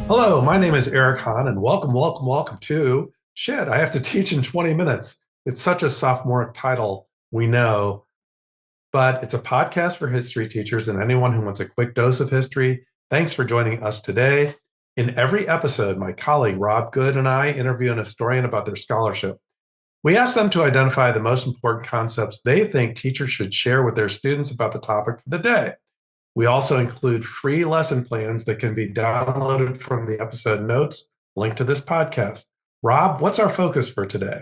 Hello, my name is Eric Hahn, and welcome to Shit, I Have to Teach in 20 Minutes. It's such a sophomoric title, we know, but it's a podcast for history teachers and anyone who wants a quick dose of history. Thanks for joining us today. In every episode, my colleague Rob Good and I interview an historian about their scholarship. We ask them to identify the most important concepts they think teachers should share with their students about the topic for the day. We also include free lesson plans that can be downloaded from the episode notes linked to this podcast. Rob, what's our focus for today?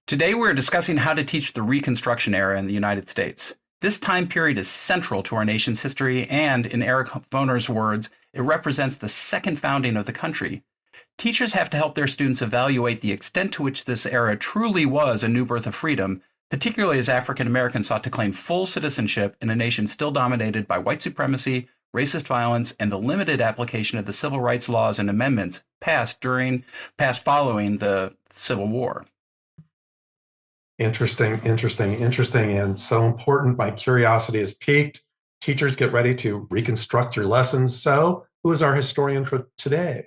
Today, we're discussing how to teach the Reconstruction era in the United States. This time period is central to our nation's history, and in Eric Foner's words, it represents the second founding of the country. Teachers have to help their students evaluate the extent to which this era truly was a new birth of freedom, particularly as African Americans sought to claim full citizenship in a nation still dominated by white supremacy, racist violence, and the limited application of the civil rights laws and amendments passed following the Civil War. Interesting, and so important. My curiosity is piqued. Teachers, get ready to reconstruct your lessons. So, who is our historian for today?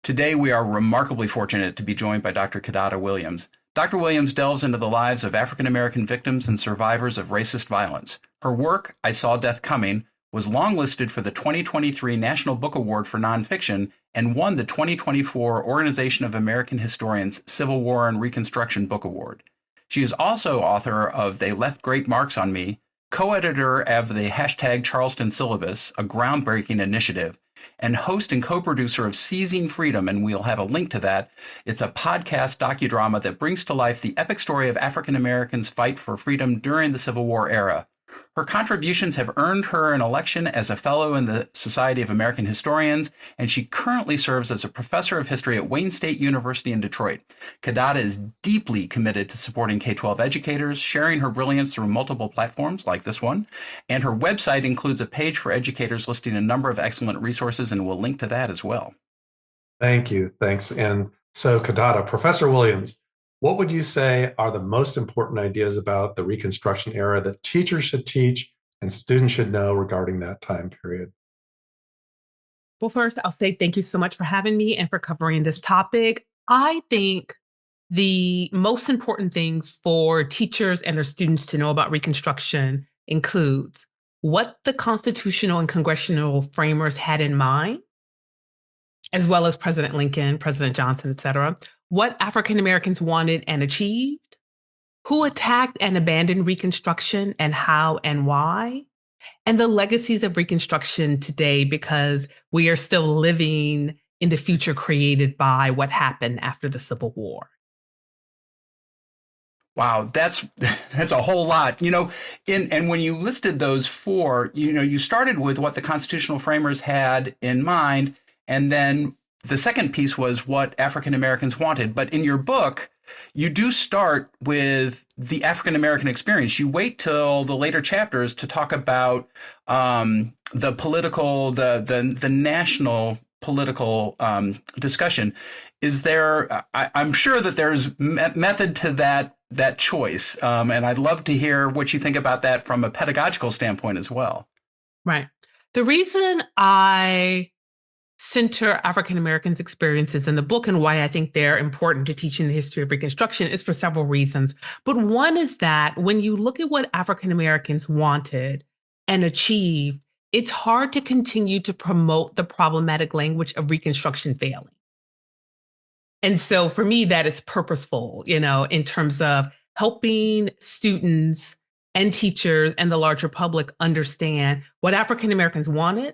Today, we are remarkably fortunate to be joined by Dr. Kidada Williams. Dr. Williams delves into the lives of African American victims and survivors of racist violence. Her work, I Saw Death Coming, was longlisted for the 2023 National Book Award for Nonfiction and won the 2024 Organization of American Historians Civil War and Reconstruction Book Award. She is also author of They Left Great Marks on Me, co-editor of the hashtag Charleston Syllabus, a groundbreaking initiative, and host and co-producer of Seizing Freedom, and we'll have a link to that. It's a podcast docudrama that brings to life the epic story of African Americans' fight for freedom during the Civil War era. Her contributions have earned her an election as a fellow in the Society of American Historians, and she currently serves as a professor of history at Wayne State University in Detroit. Kidada is deeply committed to supporting K-12 educators, sharing her brilliance through multiple platforms like this one, and her website includes a page for educators listing a number of excellent resources, and we'll link to that as well. Thank you. Thanks. And so, Kidada, Professor Williams, what would you say are the most important ideas about the Reconstruction era that teachers should teach and students should know regarding that time period? Well, first, I'll say thank you so much for having me and for covering this topic. I think the most important things for teachers and their students to know about Reconstruction includes what the constitutional and congressional framers had in mind, as well as President Lincoln, President Johnson, et cetera, what African Americans wanted and achieved, who attacked and abandoned Reconstruction and how and why, and the legacies of Reconstruction today, because we are still living in the future created by what happened after the Civil War. Wow, that's a whole lot. And when you listed those four, you started with what the constitutional framers had in mind, and then the second piece was what African Americans wanted. But in your book, you do start with the African American experience. You wait till the later chapters to talk about the political, the national political discussion. Is there? I'm sure that there's method to that choice, and I'd love to hear what you think about that from a pedagogical standpoint as well. Right. The reason I center African Americans' experiences in the book and why I think they're important to teaching the history of Reconstruction is for several reasons. But one is that when you look at what African Americans wanted and achieved, it's hard to continue to promote the problematic language of Reconstruction failing. And so for me, that is purposeful, in terms of helping students and teachers and the larger public understand what African Americans wanted,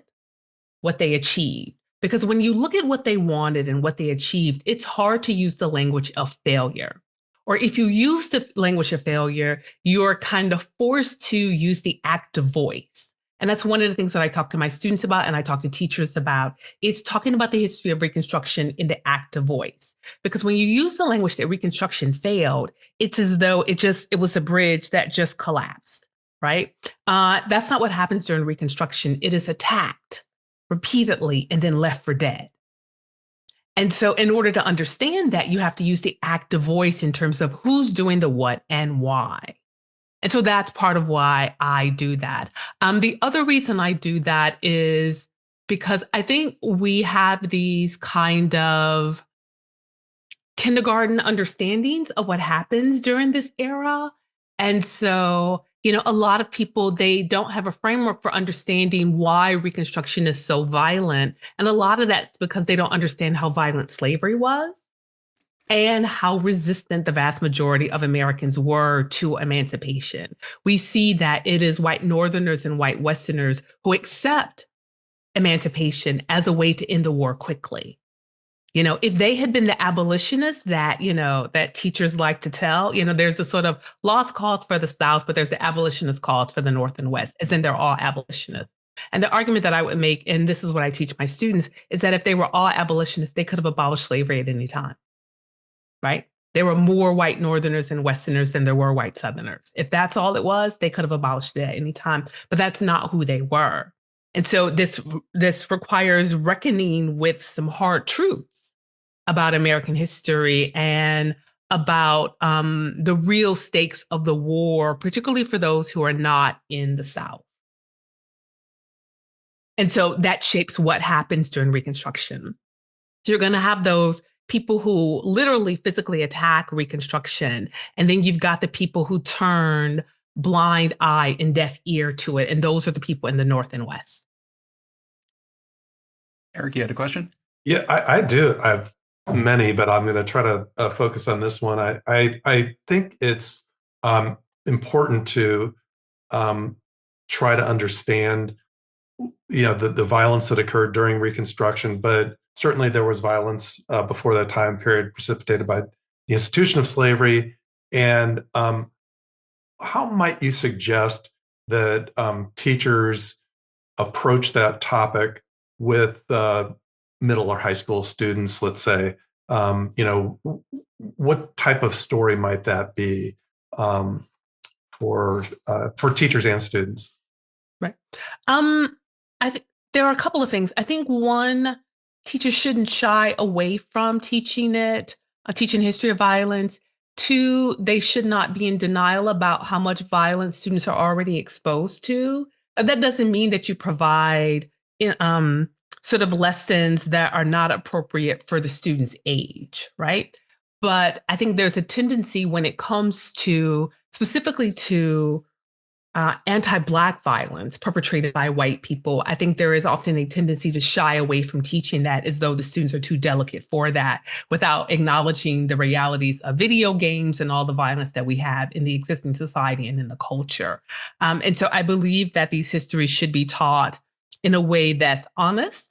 what they achieved. Because when you look at what they wanted and what they achieved, it's hard to use the language of failure. Or if you use the language of failure, you're kind of forced to use the active voice. And that's one of the things that I talk to my students about and I talk to teachers about, is talking about the history of Reconstruction in the active voice. Because when you use the language that Reconstruction failed, it's as though it was a bridge that just collapsed, right? That's not what happens during Reconstruction. It is attacked repeatedly and then left for dead. And so in order to understand that, you have to use the active voice in terms of who's doing the what and why. And so that's part of why I do that. The other reason I do that is because I think we have these kind of kindergarten understandings of what happens during this era. And so, a lot of people, they don't have a framework for understanding why Reconstruction is so violent. And a lot of that's because they don't understand how violent slavery was and how resistant the vast majority of Americans were to emancipation. We see that it is white Northerners and white Westerners who accept emancipation as a way to end the war quickly. If they had been the abolitionists that, that teachers like to tell, there's a sort of lost cause for the South, but there's the abolitionist cause for the North and West, as in they're all abolitionists. And the argument that I would make, and this is what I teach my students, is that if they were all abolitionists, they could have abolished slavery at any time, right? There were more white Northerners and Westerners than there were white Southerners. If that's all it was, they could have abolished it at any time, but that's not who they were. And so this requires reckoning with some hard truths about American history and about the real stakes of the war, particularly for those who are not in the South. And so that shapes what happens during Reconstruction. So you're going to have those people who literally physically attack Reconstruction, and then you've got the people who turned blind eye and deaf ear to it, and those are the people in the North and West. Eric, you had a question? Yeah, I do. I have many, but I'm going to try to focus on this one. I think it's important to try to understand, the violence that occurred during Reconstruction, but certainly there was violence before that time period precipitated by the institution of slavery. And how might you suggest that teachers approach that topic with middle or high school students, let's say? What type of story might that be for teachers and students? Right. I think there are a couple of things. I think one, teachers shouldn't shy away from teaching history of violence. Two, they should not be in denial about how much violence students are already exposed to. That doesn't mean that you provide sort of lessons that are not appropriate for the student's age, right? But I think there's a tendency when it comes to specifically to anti-Black violence perpetrated by white people. I think there is often a tendency to shy away from teaching that as though the students are too delicate for that, without acknowledging the realities of video games and all the violence that we have in the existing society and in the culture. And so I believe that these histories should be taught in a way that's honest,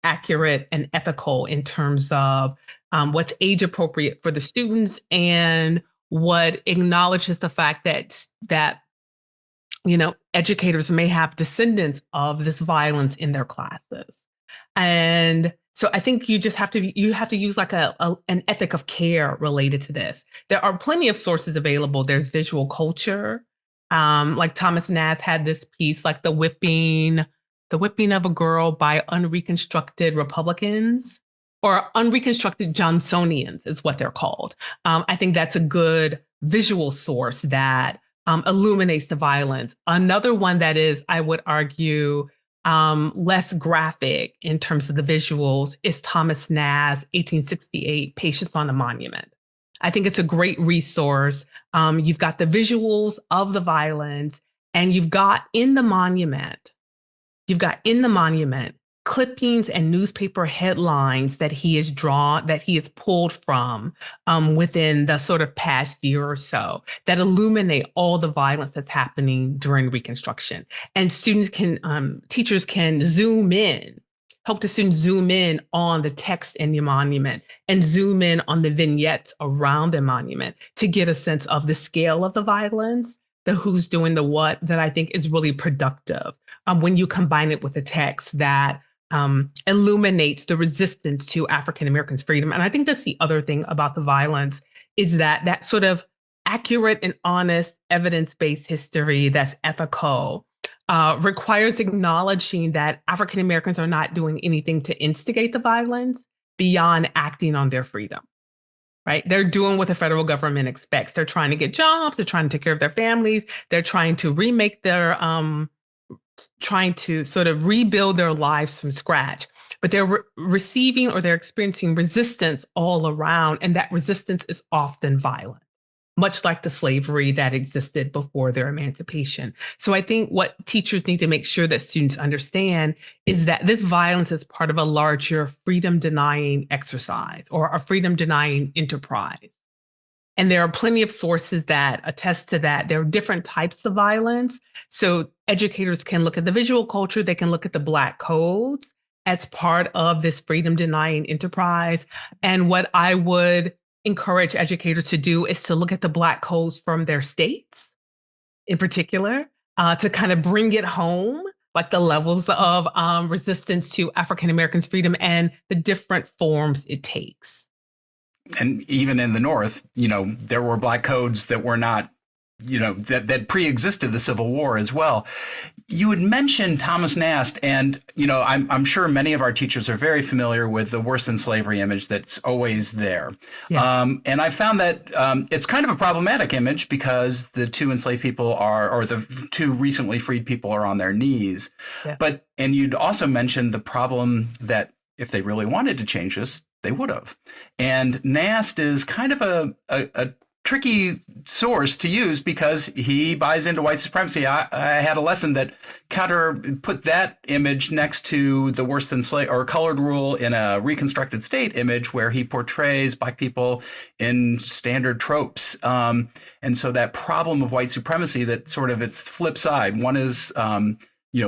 accurate, and ethical in terms of what's age appropriate for the students and what acknowledges the fact that educators may have descendants of this violence in their classes. And so I think you just have to use like an ethic of care related to this. There are plenty of sources available. There's visual culture. Like Thomas Nast had this piece, like the whipping of a girl by unreconstructed Republicans, or unreconstructed Johnsonians is what they're called. I think that's a good visual source that illuminates the violence. Another one that is, I would argue, less graphic in terms of the visuals is Thomas Nast's 1868 Patience on a Monument. I think it's a great resource. You've got the visuals of the violence, and you've got in the monument clippings and newspaper headlines that he has drawn, that he has pulled from within the sort of past year or so, that illuminate all the violence that's happening during Reconstruction. And teachers can help the students zoom in on the text in the monument and zoom in on the vignettes around the monument to get a sense of the scale of the violence, the who's doing the what, that I think is really productive when you combine it with a text that illuminates the resistance to African Americans' freedom. And I think that's the other thing about the violence, is that sort of accurate and honest evidence-based history that's ethical requires acknowledging that African Americans are not doing anything to instigate the violence beyond acting on their freedom, right? They're doing what the federal government expects. They're trying to get jobs. They're trying to take care of their families. They're trying to remake their trying to sort of rebuild their lives from scratch, but they're receiving or they're experiencing resistance all around. And that resistance is often violent, much like the slavery that existed before their emancipation. So I think what teachers need to make sure that students understand is that this violence is part of a larger freedom denying exercise or a freedom denying enterprise. And there are plenty of sources that attest to that. There are different types of violence. So educators can look at the visual culture, they can look at the Black codes as part of this freedom denying enterprise. And what I would encourage educators to do is to look at the Black codes from their states in particular, to kind of bring it home, like the levels of resistance to African Americans' freedom and the different forms it takes. And even in the North, there were Black codes that were not, that pre-existed the Civil War as well. You had mentioned Thomas Nast, and, I'm sure many of our teachers are very familiar with the worse than slavery image that's always there. Yeah. And I found that it's kind of a problematic image because the two enslaved people or the two recently freed people are on their knees. Yeah. And you'd also mentioned the problem that if they really wanted to change this, they would have. And Nast is kind of a tricky source to use because he buys into white supremacy. I had a lesson that put that image next to the worse than slave or colored rule in a reconstructed state image where he portrays Black people in standard tropes. And so that problem of white supremacy, that sort of its flip side, one is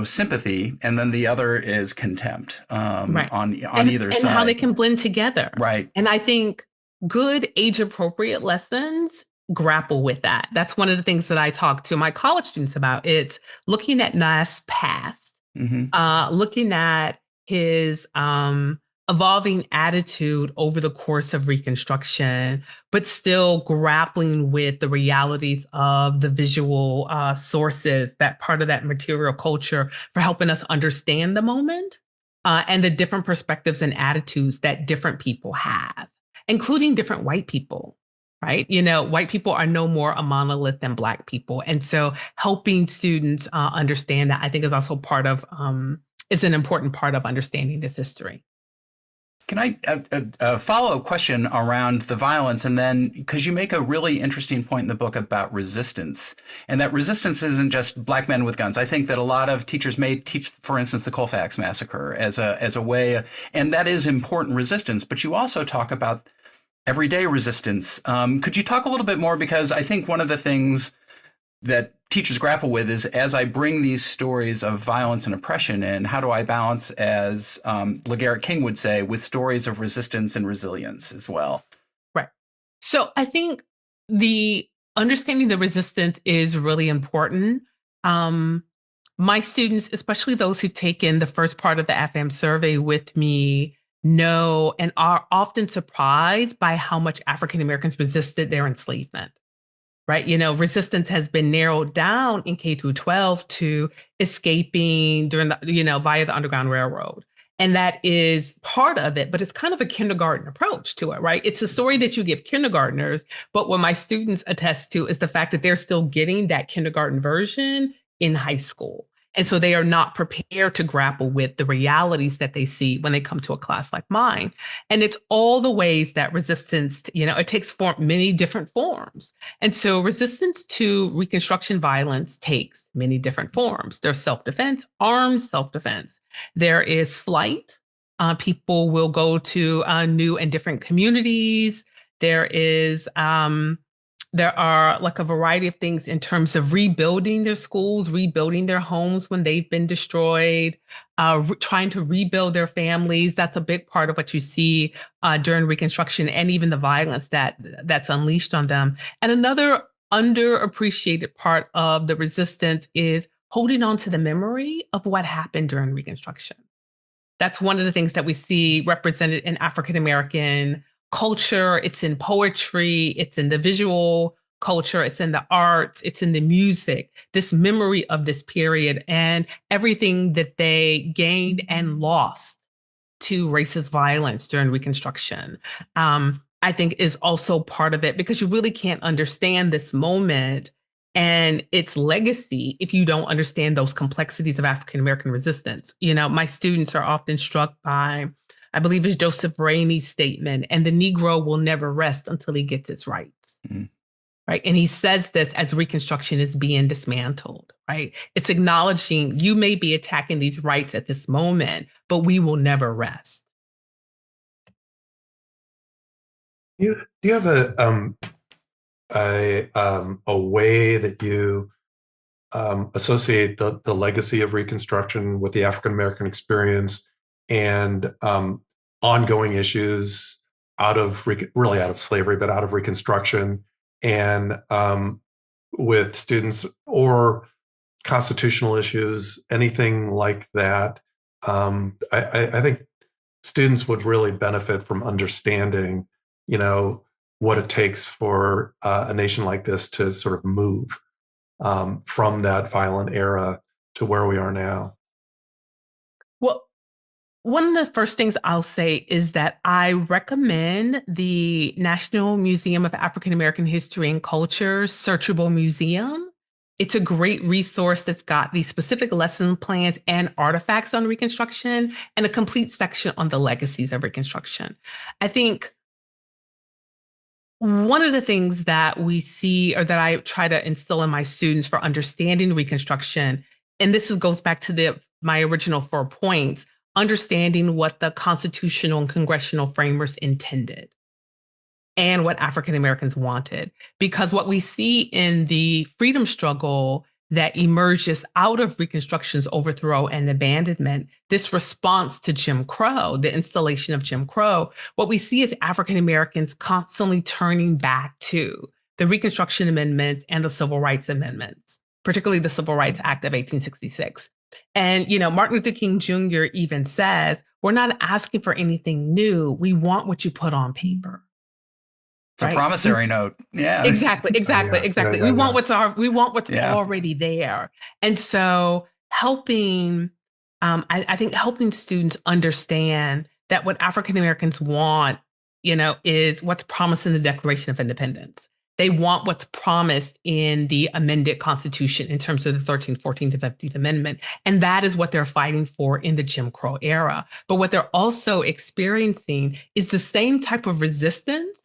sympathy, and then the other is contempt Right. on either side. And how they can blend together. Right. And I think good age-appropriate lessons grapple with that. That's one of the things that I talk to my college students about. It's looking at Nast's past, looking at his evolving attitude over the course of Reconstruction, but still grappling with the realities of the visual sources, that part of that material culture for helping us understand the moment and the different perspectives and attitudes that different people have, including different white people. Right. White people are no more a monolith than Black people. And so helping students understand that, I think, is also part of is an important part of understanding this history. Can I follow a question around the violence? And then, because you make a really interesting point in the book about resistance, and that resistance isn't just Black men with guns. I think that a lot of teachers may teach, for instance, the Colfax massacre as a way, and that is important resistance. But you also talk about everyday resistance. Could you talk a little bit more? Because I think one of the things that teachers grapple with is, as I bring these stories of violence and oppression in, how do I balance, as LaGarrett King would say, with stories of resistance and resilience as well? Right. So I think the understanding the resistance is really important. My students, especially those who've taken the first part of the AFAM survey with me, know and are often surprised by how much African Americans resisted their enslavement. Right. Resistance has been narrowed down in K through 12 to escaping during the, via the Underground Railroad. And that is part of it, but it's kind of a kindergarten approach to it, right? It's a story that you give kindergartners, but what my students attest to is the fact that they're still getting that kindergarten version in high school. And so they are not prepared to grapple with the realities that they see when they come to a class like mine. And it's all the ways that resistance, it takes many different forms. And so resistance to Reconstruction violence takes many different forms. There's self-defense, armed self-defense. There is flight. People will go to new and different communities. There are like a variety of things in terms of rebuilding their schools, rebuilding their homes when they've been destroyed, trying to rebuild their families. That's a big part of what you see during Reconstruction, and even the violence that's unleashed on them. And another underappreciated part of the resistance is holding on to the memory of what happened during Reconstruction. That's one of the things that we see represented in African American culture. It's in poetry, it's in the visual culture, it's in the arts, it's in the music, this memory of this period and everything that they gained and lost to racist violence during Reconstruction, I think is also part of it, because you really can't understand this moment and its legacy if you don't understand those complexities of African American resistance. My students are often struck by, I believe it's Joseph Rainey's statement, and the Negro will never rest until he gets its rights. Mm-hmm. Right. And he says this as Reconstruction is being dismantled, right? It's acknowledging you may be attacking these rights at this moment, but we will never rest. Do you have a way that you associate the legacy of Reconstruction with the African American experience and ongoing issues out of slavery, but out of Reconstruction, and with students or constitutional issues, anything like that? I think students would really benefit from understanding, what it takes for a nation like this to sort of move from that violent era to where we are now. Well, one of the first things I'll say is that I recommend the National Museum of African American History and Culture Searchable Museum. It's a great resource that's got these specific lesson plans and artifacts on Reconstruction and a complete section on the legacies of Reconstruction. I think one of the things that we see, or that I try to instill in my students for understanding Reconstruction, and this goes back to my original 4 points, understanding what the constitutional and congressional framers intended and what African Americans wanted. Because what we see in the freedom struggle that emerges out of Reconstruction's overthrow and abandonment, this response to Jim Crow, the installation of Jim Crow, what we see is African Americans constantly turning back to the Reconstruction Amendments and the Civil Rights Amendments, particularly the Civil Rights Act of 1866. And, Martin Luther King Jr. even says, we're not asking for anything new. We want what you put on paper. It's a promissory note. Yeah. Exactly. Yeah. We want what's already there. And so helping, I think helping students understand that what African Americans want, is what's promised in the Declaration of Independence. They want what's promised in the amended Constitution in terms of the 13th, 14th, and 15th Amendment. And that is what they're fighting for in the Jim Crow era. But what they're also experiencing is the same type of resistance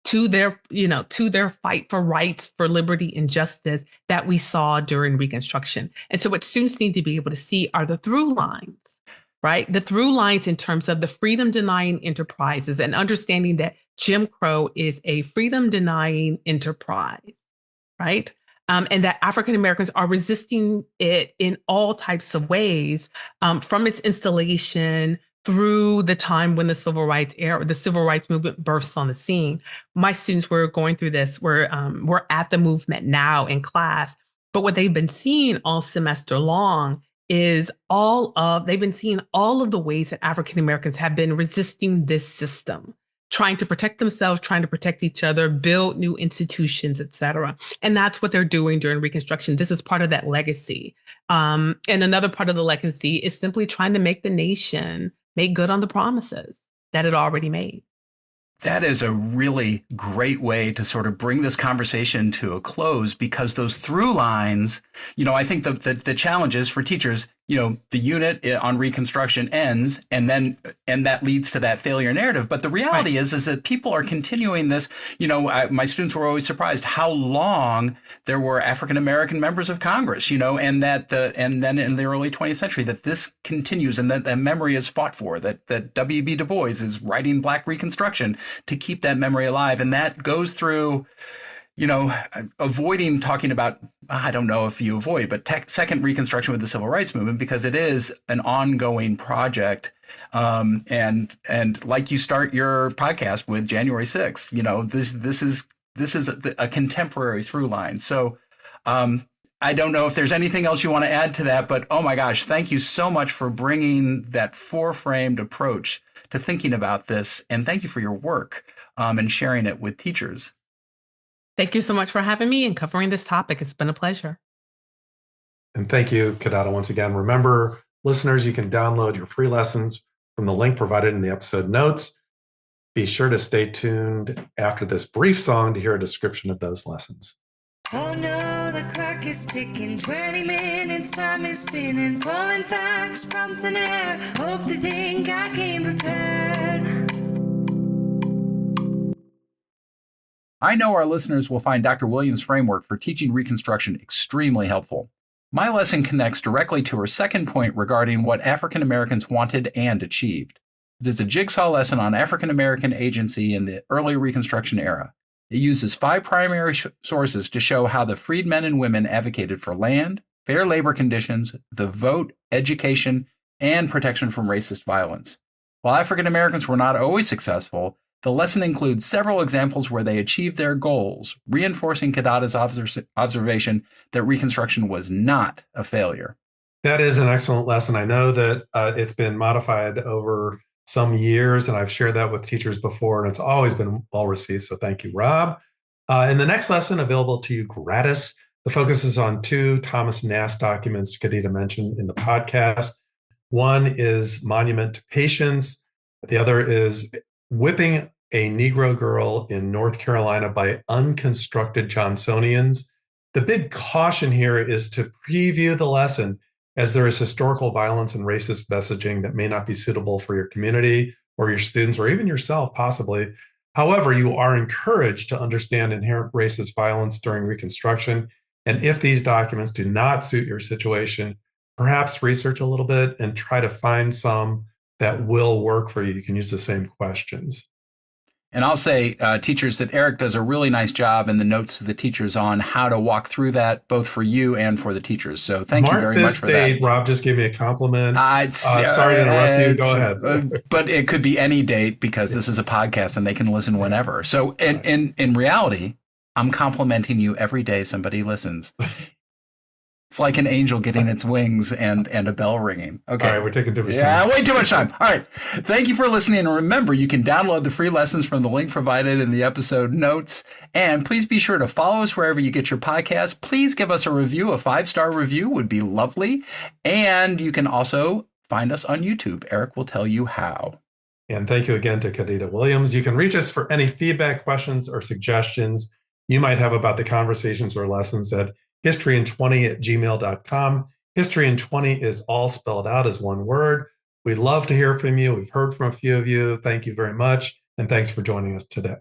to their fight for rights, for liberty and justice that we saw during Reconstruction. And so what students need to be able to see are the through lines, right? The through lines in terms of the freedom denying enterprises and understanding that Jim Crow is a freedom denying enterprise, right? And that African Americans are resisting it in all types of ways, from its installation through the time when the civil rights movement bursts on the scene. My students were going through this. We're at the movement now in class, but what they've been seeing all semester long is they've been seeing all of the ways that African Americans have been resisting this system, trying to protect themselves, trying to protect each other, build new institutions, et cetera. And that's what they're doing during Reconstruction. This is part of that legacy. And another part of the legacy is simply trying to make the nation make good on the promises that it already made. That is a really great way to sort of bring this conversation to a close, because those through lines, I think the challenge is for teachers, the unit on Reconstruction ends and that leads to that failure narrative. But the reality is that people are continuing this. My students were always surprised how long there were African-American members of Congress, and then in the early 20th century that this continues and that the memory is fought for, that W.B. Du Bois is writing Black Reconstruction to keep that memory alive. And that goes through, avoiding talking about, I don't know if you avoid, but second Reconstruction with the Civil Rights Movement, because it is an ongoing project. And like you start your podcast with January 6th, this is a contemporary through line. So I don't know if there's anything else you want to add to that, but oh my gosh, thank you so much for bringing that four-framed approach to thinking about this. And thank you for your work and sharing it with teachers. Thank you so much for having me and covering this topic. It's been a pleasure. And thank you, Kidada, once again. Remember, listeners, you can download your free lessons from the link provided in the episode notes. Be sure to stay tuned after this brief song to hear a description of those lessons. Oh no, the clock is ticking, 20 minutes, time is spinning, pulling facts from thin air, hope they think I came prepared. I know our listeners will find Dr. Williams' framework for teaching Reconstruction extremely helpful. My lesson connects directly to her second point regarding what African Americans wanted and achieved. It is a jigsaw lesson on African American agency in the early Reconstruction era. It uses 5 primary sources to show how the freed men and women advocated for land, fair labor conditions, the vote, education, and protection from racist violence. While African Americans were not always successful, the lesson includes several examples where they achieved their goals, reinforcing Kidada's observation that Reconstruction was not a failure. That is an excellent lesson. I know that it's been modified over some years, and I've shared that with teachers before, and it's always been well received. So thank you, Rob. In the next lesson, available to you gratis, the focus is on 2 Thomas Nast documents Kidada mentioned in the podcast. One is Monument to Patience. The other is Whipping a Negro Girl in North Carolina by Unconstructed Johnsonians. The big caution here is to preview the lesson, as there is historical violence and racist messaging that may not be suitable for your community or your students or even yourself, possibly. However, you are encouraged to understand inherent racist violence during Reconstruction. And if these documents do not suit your situation, perhaps research a little bit and try to find some that will work for you. You can use the same questions. And I'll say, teachers, that Eric does a really nice job in the notes to the teachers on how to walk through that, both for you and for the teachers. So thank you very much for that. Rob just gave me a compliment. Sorry to interrupt you. Go ahead. But it could be any date because this is a podcast and they can listen whenever. So in reality, I'm complimenting you every day somebody listens. It's like an angel getting its wings and a bell ringing. Okay. All right, we're taking too much time. Yeah, way too much time. All right. Thank you for listening. And remember, you can download the free lessons from the link provided in the episode notes. And please be sure to follow us wherever you get your podcasts. Please give us a review. A 5-star review would be lovely. And you can also find us on YouTube. Eric will tell you how. And thank you again to Kidada Williams. You can reach us for any feedback, questions, or suggestions you might have about the conversations or lessons at historyin20@gmail.com. Historyin20 is all spelled out as one word. We'd love to hear from you. We've heard from a few of you. Thank you very much. And thanks for joining us today.